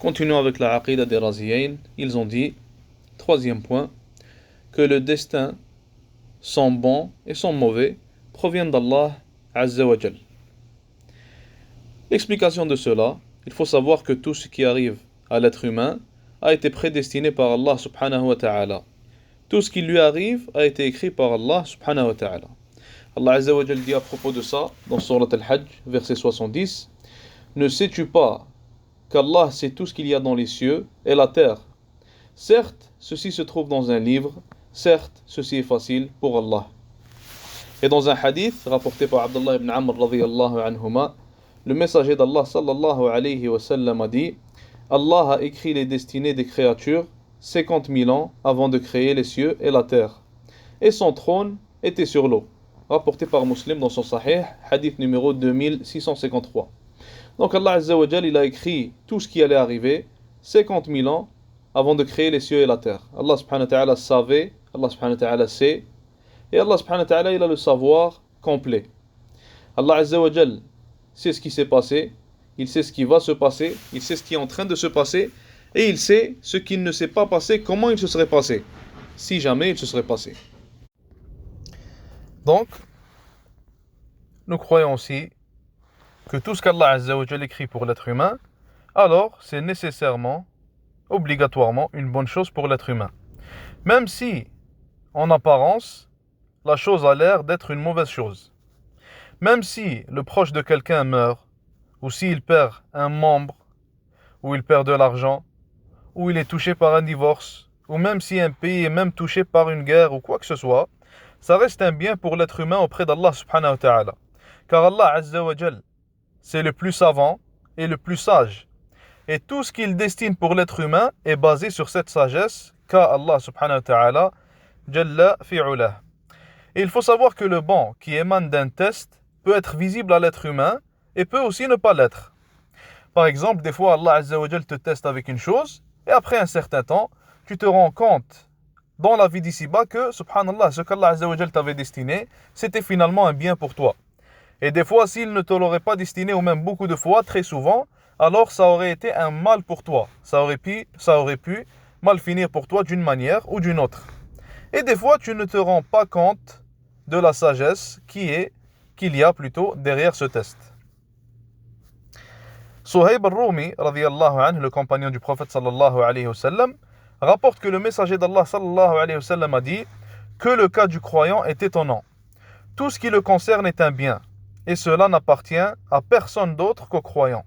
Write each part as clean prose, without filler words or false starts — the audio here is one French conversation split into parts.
Continuons avec la Aqidah des Raziyayn. Ils ont dit, troisième point, que le destin, sont bons et sont mauvais, proviennent d'Allah Azza wa Jal. L'explication de cela, il faut savoir que tout ce qui arrive à l'être humain a été prédestiné par Allah subhanahu wa ta'ala. Tout ce qui lui arrive a été écrit par Allah subhanahu wa ta'ala. Allah Azza wa Jal dit à propos de ça, dans Surat Al-Hajj, verset 70, « Ne sais-tu pas qu'Allah sait tout ce qu'il y a dans les cieux et la terre? Certes, ceci se trouve dans un livre, certes, ceci est facile pour Allah. » Et dans un hadith rapporté par Abdullah ibn Amr radiyallahu anhuma, le messager d'Allah sallallahu alayhi wa sallam a dit, Allah a écrit les destinées des créatures 50 000 ans avant de créer les cieux et la terre. Et son trône était sur l'eau. Rapporté par Muslim dans son Sahih, hadith numéro 2653. Donc Allah Azza wa Jal, il a écrit tout ce qui allait arriver 50 000 ans avant de créer les cieux et la terre. Allah subhanahu wa ta'ala savait, Allah subhanahu wa ta'ala sait, et Allah subhanahu wa ta'ala, il a le savoir complet. Allah Azza wa Jal sait ce qui s'est passé, il sait ce qui va se passer, il sait ce qui est en train de se passer, et il sait ce qui ne s'est pas passé, comment il se serait passé, si jamais il se serait passé. Donc, nous croyons aussi que tout ce qu'Allah Azza wa Jal écrit pour l'être humain, alors c'est nécessairement, obligatoirement, une bonne chose pour l'être humain. Même si, en apparence, la chose a l'air d'être une mauvaise chose. Même si le proche de quelqu'un meurt, ou s'il perd un membre, ou il perd de l'argent, ou il est touché par un divorce, ou même si un pays est même touché par une guerre ou quoi que ce soit, ça reste un bien pour l'être humain auprès d'Allah subhanahu wa ta'ala. Car Allah Azza wa Jal, c'est le plus savant et le plus sage. Et tout ce qu'il destine pour l'être humain est basé sur cette sagesse qu'a Allah subhanahu wa ta'ala Jalla fi'ulah. Et il faut savoir que le bon qui émane d'un test peut être visible à l'être humain et peut aussi ne pas l'être. Par exemple, des fois Allah Azza wa Jal te teste avec une chose et après un certain temps, tu te rends compte dans la vie d'ici-bas que, subhanallah, ce qu'Allah Azza wa Jal t'avait destiné, c'était finalement un bien pour toi. Et des fois, s'il ne te l'aurait pas destiné, ou même beaucoup de fois, très souvent, alors ça aurait été un mal pour toi. Ça aurait pu mal finir pour toi d'une manière ou d'une autre. Et des fois, tu ne te rends pas compte de la sagesse qu'il y a plutôt derrière ce test. Suhayb al-Rumi, radiyallahu anhu, le compagnon du prophète sallallahu alayhi wa sallam, rapporte que le messager d'Allah sallallahu alayhi wa sallam a dit que le cas du croyant est étonnant. Tout ce qui le concerne est un bien, et cela n'appartient à personne d'autre qu'au croyant.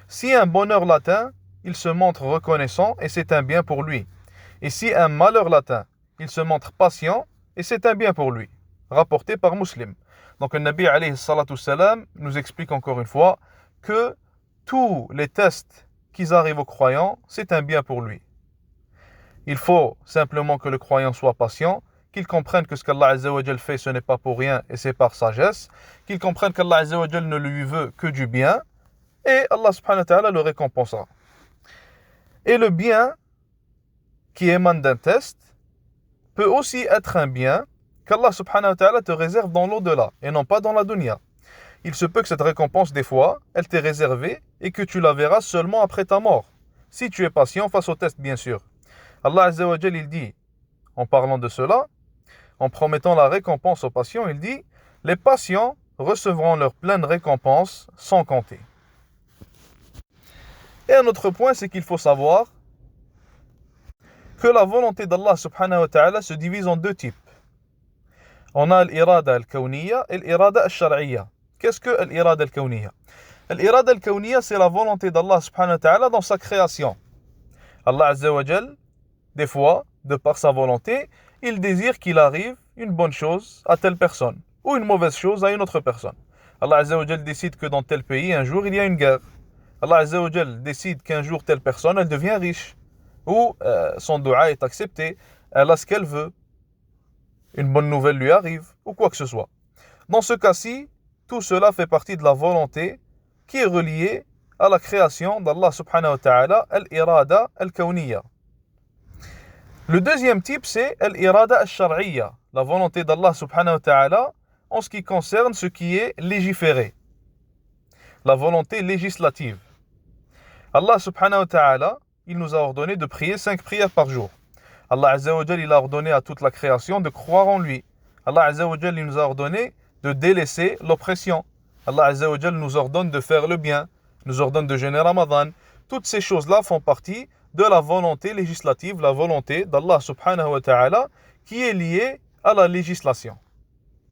Si un bonheur l'atteint, il se montre reconnaissant et c'est un bien pour lui. Et si un malheur l'atteint, il se montre patient et c'est un bien pour lui. Rapporté par Muslim. Donc le Nabi alayhi salatu salam nous explique encore une fois que tous les tests qui arrivent aux croyants, c'est un bien pour lui. Il faut simplement que le croyant soit patient, qu'il comprenne que ce qu'Allah Azza wa Jal fait, ce n'est pas pour rien et c'est par sagesse, qu'il comprenne qu'Allah Azza wa Jal ne lui veut que du bien, et Allah subhanahu wa ta'ala le récompensera. Et le bien qui émane d'un test peut aussi être un bien qu'Allah subhanahu wa ta'ala te réserve dans l'au-delà et non pas dans la dunya. Il se peut que cette récompense, des fois, elle t'est réservée et que tu la verras seulement après ta mort. Si tu es patient face au test, bien sûr. Allah Azza wa Jal, il dit, en parlant de cela, en promettant la récompense aux patients, il dit, les patients recevront leur pleine récompense sans compter. Et un autre point, c'est qu'il faut savoir que la volonté d'Allah subhanahu wa ta'ala se divise en deux types. On a l'irada al-kawniya et l'irada al-shar'iyya. Qu'est-ce que l'irada al-kawniya? L'irada al-kawniya, c'est la volonté d'Allah subhanahu wa ta'ala dans sa création. Allah Azza wa Jal, des fois, de par sa volonté, il désire qu'il arrive une bonne chose à telle personne ou une mauvaise chose à une autre personne. Allah Azza wa Jal décide que dans tel pays, un jour, il y a une guerre. Allah Azza wa Jal décide qu'un jour, telle personne, elle devient riche. Ou son dua est accepté, elle a ce qu'elle veut. Une bonne nouvelle lui arrive, ou quoi que ce soit. Dans ce cas-ci, tout cela fait partie de la volonté qui est reliée à la création d'Allah subhanahu wa ta'ala, al-irada al-kawniya. Le deuxième type, c'est al-irada al-shar'iyya, la volonté d'Allah subhanahu wa ta'ala en ce qui concerne ce qui est légiféré. La volonté législative. Allah subhanahu wa ta'ala, il nous a ordonné de prier 5 prières par jour. Allah Azza wa Jal, il a ordonné à toute la création de croire en lui. Allah Azza wa Jal, il nous a ordonné de délaisser l'oppression. Allah Azza wa Jal nous ordonne de faire le bien, nous ordonne de jeûner Ramadan. Toutes ces choses-là font partie de la volonté législative, la volonté d'Allah subhanahu wa ta'ala qui est liée à la législation.